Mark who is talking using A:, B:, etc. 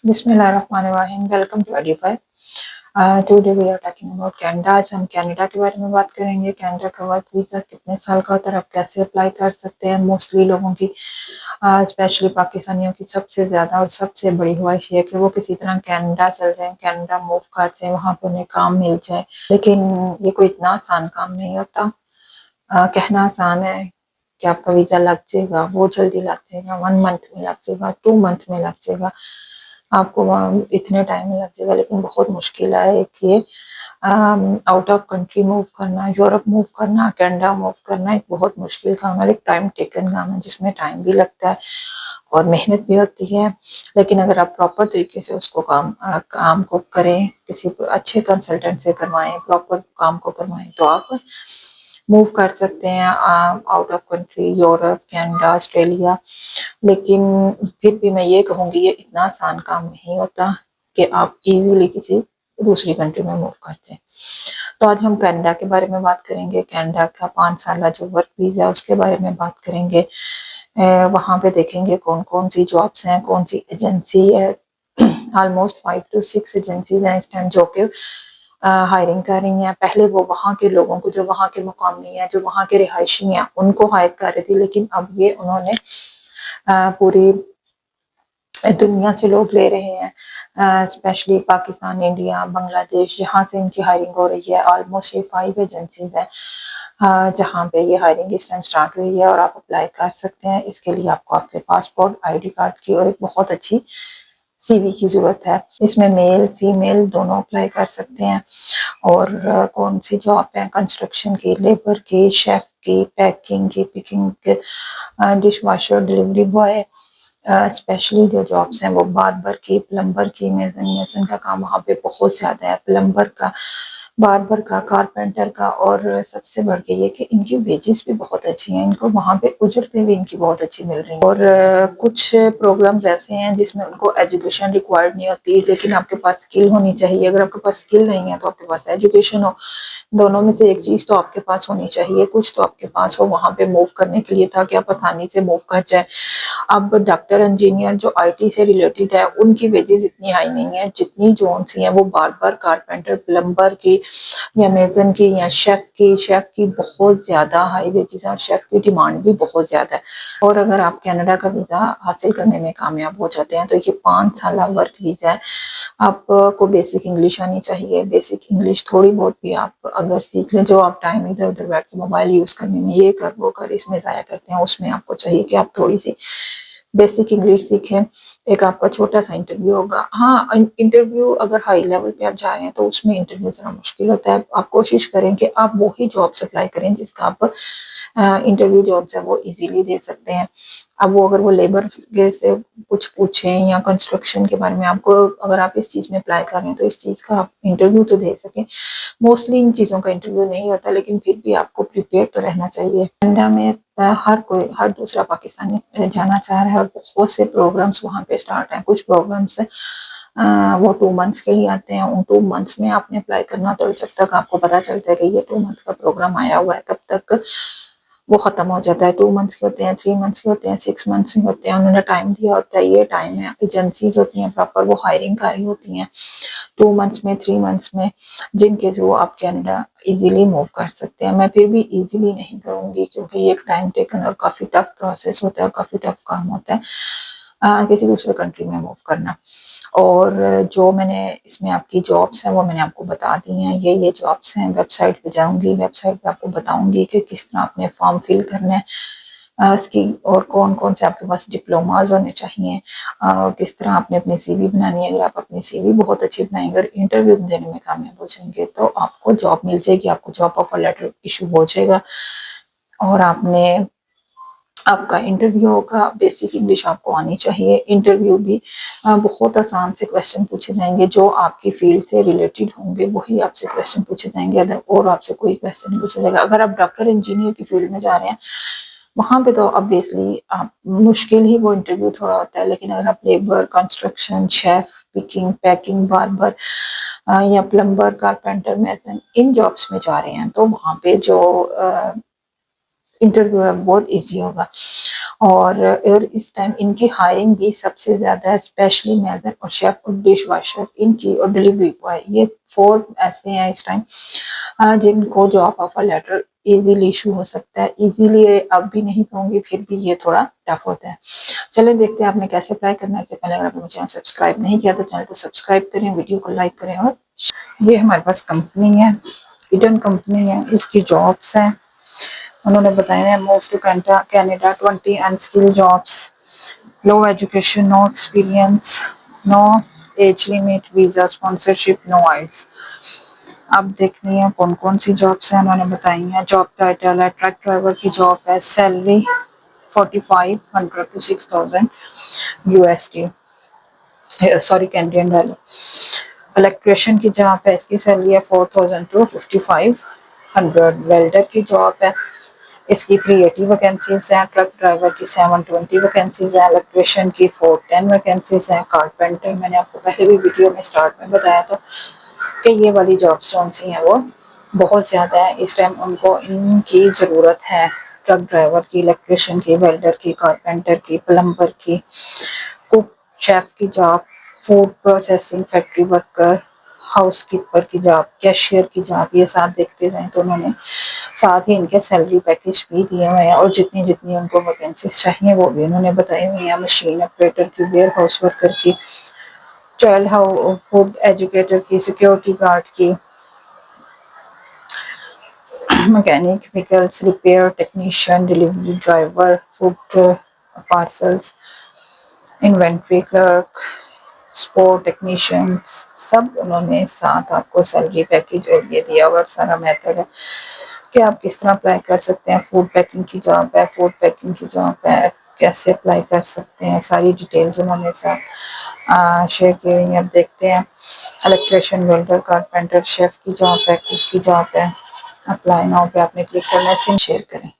A: बिस्मिल्लाहिर्रहमानिर्रहीम। Welcome to Edify. Today we are talking about Canada. आज हम कनाडा के बारे में बात करेंगे। कनाडा का वर्क वीज़ा कितने साल का होता है, आप कैसे अप्लाई कर सकते हैं। मोस्टली लोगों की स्पेशली पाकिस्तानियों की सबसे ज़्यादा और सबसे बड़ी ख्वाहिश है कि वो किसी तरह कनाडा चल जाएं, कनाडा मूव कर जाएं, वहाँ पर उन्हें काम मिल जाए। लेकिन ये कोई इतना आसान काम नहीं होता। कहना आसान है कि आपका वीज़ा लग जाएगा, वो जल्दी लग जाएगा, 1 मंथ में लग जाएगा, 2 मंथ में लग जाएगा, आपको वहाँ इतने टाइम में लग जाएगा। लेकिन बहुत मुश्किल है कि आउट ऑफ कंट्री मूव करना, यूरोप मूव करना, कनाडा मूव करना एक बहुत मुश्किल काम है, एक टाइम टेकन काम है जिसमें टाइम भी लगता है और मेहनत भी होती है। लेकिन अगर आप प्रॉपर तरीके से उसको काम को करें, किसी अच्छे कंसल्टेंट से करवाएं, प्रॉपर काम को करवाएं, तो आप मूव कर सकते हैं out of country, Europe, Canada, Australia. लेकिन फिर भी मैं ये कहूँगी ये इतना आसान काम नहीं होता कि आप इजीली किसी दूसरी कंट्री में मूव कर जाएं। तो आज हम कनाडा के बारे में बात करेंगे। कनाडा का 5 साल जो वर्क वीज़ा है उसके बारे में बात करेंगे। वहाँ पे देखेंगे कौन कौन सी जॉब्स हैं, कौन सी एजेंसी है। ऑलमोस्ट 5 to 6 एजेंसीज हैं इस टाइम जो कि हायरिंग कर रही हैं। पहले वो वहाँ के लोगों को, जो वहाँ के मुकामी हैं, जो वहाँ के रिहायशी हैं, उनको हायर कर रही थी। लेकिन अब ये उन्होंने पूरी दुनिया से लोग ले रहे हैं, स्पेशली पाकिस्तान, इंडिया, बांग्लादेश, जहाँ से इनकी हायरिंग हो रही है। ऑलमोस्ट ये 5 एजेंसीज हैं जहाँ पे ये हायरिंग इस टाइम स्टार्ट हुई है और आप अप्लाई कर सकते हैं। इसके लिए आपको आपके पासपोर्ट, आईडी कार्ड की और एक बहुत अच्छी सीवी की ज़रूरत है। इसमें मेल फीमेल दोनों अप्लाई कर सकते हैं। और कौन सी जॉब है, कंस्ट्रक्शन की, लेबर की, शेफ की, पैकिंग की, पिकिंग की, dish washer, delivery boy, specially जो जॉब्स हैं वो बार्बर की, प्लम्बर की, मेसन का काम वहाँ पे बहुत ज़्यादा है। प्लम्बर का, बार्बर का, कारपेंटर का। और सबसे बढ़ के ये कि इनकी वेजेस भी बहुत अच्छी हैं, इनको वहाँ पे उजरतें भी इनकी बहुत अच्छी मिल रही हैं। और कुछ प्रोग्राम्स ऐसे हैं जिसमें उनको एजुकेशन रिक्वायर्ड नहीं होती, लेकिन आपके पास स्किल होनी चाहिए। अगर आपके पास स्किल नहीं है तो आपके पास एजुकेशन हो। दोनों में से एक चीज तो आपके पास होनी चाहिए, कुछ तो आपके पास हो वहां पे मूव करने के लिए, ताकि आप आसानी से मूव कर जाए। अब डॉक्टर, इंजीनियर जो आईटी से रिलेटेड है, उनकी वेजेस इतनी हाई नहीं है जितनी जो सी है वो बार्बर, कारपेंटर, प्लम्बर की या मेजन की या शेफ की बहुत ज्यादा हाई वेजेस है और शेफ की डिमांड भी बहुत ज्यादा है। और अगर आप कनाडा का वीजा हासिल करने में कामयाब हो जाते हैं तो ये 5 साल वर्क वीजा है। आपको बेसिक इंग्लिश आनी चाहिए। बेसिक इंग्लिश थोड़ी बहुत भी आप अगर सीख लें, जो आप टाइम इधर उधर बैठ के मोबाइल यूज करने में ये कर वो कर इसमें ज़ाया करते हैं, उसमें आपको चाहिए कि आप थोड़ी सी बेसिक इंग्लिश सीखें। एक आपका छोटा सा इंटरव्यू होगा। हाँ, इंटरव्यू अगर हाई लेवल पे आप जा रहे हैं तो उसमें इंटरव्यू जरा मुश्किल होता है। आप कोशिश करें कि आप वही जॉब अप्लाई करें जिसका आप इंटरव्यू जॉब्स है वो इजीली दे सकते हैं। अब वो अगर वो लेबर के से कुछ पूछें या कंस्ट्रक्शन के बारे में, आपको अगर आप इस चीज़ में अप्लाई कर रहे हैं तो इस चीज़ का आप इंटरव्यू तो दे सकें। मोस्टली इन चीज़ों का इंटरव्यू नहीं होता, लेकिन फिर भी आपको प्रिपेयर तो रहना चाहिए। कनाडा में हर दूसरा पाकिस्तानी जाना चाह रहा है और बहुत से प्रोग्राम्स वहाँ पे स्टार्ट हैं। कुछ प्रोग्राम्स वो 2 मंथ्स के लिए आते हैं। उन 2 मंथ्स में आपने अप्लाई करना, तो जब तक आपको पता चलता है कि ये 2 मंथ का प्रोग्राम आया हुआ है तब तक वो खत्म हो जाता है। 2 मंथ्स के होते हैं, 3 मंथ्स के होते हैं, 6 मंथ्स के होते हैं। उन्होंने टाइम दिया होता है, ये टाइम है। एजेंसीज होती हैं प्रॉपर, वो हायरिंग कर रही होती हैं 2 मंथ्स में, 3 मंथ्स में, जिनके थ्रू आप कनाडा इजीली मूव कर सकते हैं। मैं फिर भी इजीली नहीं करूँगी क्योंकि ये एक टाइम टेकन और काफ़ी टफ प्रोसेस होता है और काफ़ी टफ काम होता है किसी दूसरे कंट्री में मूव करना। और जो मैंने इसमें आपकी जॉब्स हैं वो मैंने आपको बता दी हैं। ये जॉब्स हैं। वेबसाइट पे जाऊंगी, वेबसाइट पे आपको बताऊंगी कि किस तरह आपने फॉर्म फिल करना है इसकी, और कौन कौन से आपके पास डिप्लोमाज होने चाहिए, किस तरह आपने अपनी सीवी बनानी है। अगर आप अपनी सीवी बहुत अच्छी बनाएंगे और इंटरव्यू देने में कामयाब हो जाएंगे तो आपको जॉब मिल जाएगी, आपको जॉब ऑफर लेटर इशू हो जाएगा और आपका इंटरव्यू होगा। बेसिक इंग्लिश आपको आनी चाहिए। इंटरव्यू भी बहुत आसान से क्वेश्चन पूछे जाएंगे, जो आपकी फील्ड से रिलेटेड होंगे वही आपसे क्वेश्चन पूछे जाएंगे, अदर और आपसे कोई क्वेश्चन नहीं पूछा जाएगा। अगर आप डॉक्टर, इंजीनियर की फील्ड में जा रहे हैं वहां पे तो ऑब्वियसली आप मुश्किल ही वो इंटरव्यू थोड़ा होता है। लेकिन अगर आप labour, construction, chef, picking, packing, barber या प्लम्बर, कारपेंटर, मेसन इन जॉब्स में जा रहे हैं तो वहाँ पे जो इंटरव्यू है बहुत इजी होगा। और इस टाइम इनकी हायरिंग भी सबसे ज़्यादा है, स्पेशली मैदर और शेफ और डिश वाशर इनकी और डिलीवरी बॉय, ये 4 ऐसे हैं इस टाइम जिनको job offer letter easily issue हो सकता है। इजीली अब भी नहीं कहूँगी, फिर भी ये थोड़ा टफ होता है। चलिए देखते हैं आपने कैसे अप्लाई करना है। इससे पहले अगर आपने चैनल सब्सक्राइब नहीं किया तो चैनल को सब्सक्राइब करें, वीडियो को लाइक करें। और ये हमारे पास कंपनी है, ईडन कंपनी है, इसकी जॉब्स हैं। उन्होंने बताया है move to Canada 20 unskilled jobs, low education, no experience, no age limit, visa sponsorship, no IELTS. अब देखनी है कौन कौन सी जॉब्स हैं उन्होंने बताई हैं। जॉब टाइटल है ट्रक ड्राइवर की जॉब है, salary 4500 to 6000 USD, sorry Canadian dollar. Electrician की जॉब है, इसकी सैलरी है 4000 to 5500। वेल्डर की जॉब है, इसकी 380 वैकेंसीज हैं। ट्रक ड्राइवर की 720 वैकेंसीज हैं। इलेक्ट्रिशियन की 410 वैकेंसीज हैं। कारपेंटर मैंने आपको पहले भी वीडियो में स्टार्ट में बताया था कि ये वाली जॉब्स कौन सी हैं, वो बहुत ज़्यादा है इस टाइम, उनको इनकी ज़रूरत है। ट्रक ड्राइवर की, इलेक्ट्रिशियन की, वेल्डर की, कारपेंटर की, प्लम्बर की, कुक, शेफ की job, food processing factory worker, house keeper की जॉब, कैशियर की जॉब, ये साथ देखते जाएं तो उन्होंने साथ ही इनके सैलरी पैकेज भी दिए हुए हैं और जितनी जितनी उनको वैकेंसीज चाहिए वो भी उन्होंने बताई हुई हैं। मशीन ऑपरेटर की, वेयर हाउस वर्कर की, चाइल्ड हाउ फूड एजुकेटर की, सिक्योरिटी गार्ड की, mechanic, vehicles repair technician, delivery driver, food parcels, inventory clerk, sport technician, सब उन्होंने साथ आपको सैलरी पैकेज और ये दिया हुआ सारा मेथड है कि आप किस तरह अप्लाई कर सकते हैं। फूड पैकिंग की जॉब है, फूड पैकिंग की जॉब है, कैसे अप्लाई कर सकते हैं, सारी डिटेल्स उन्होंने साथ शेयर की हुई हैं। अब देखते हैं इलेक्ट्रिशियन, वेल्डर, कारपेंटर, शेफ की जॉब है, कुक की जॉब है। अप्लाई नाउ पे आपने क्लिक करना है, शेयर करें।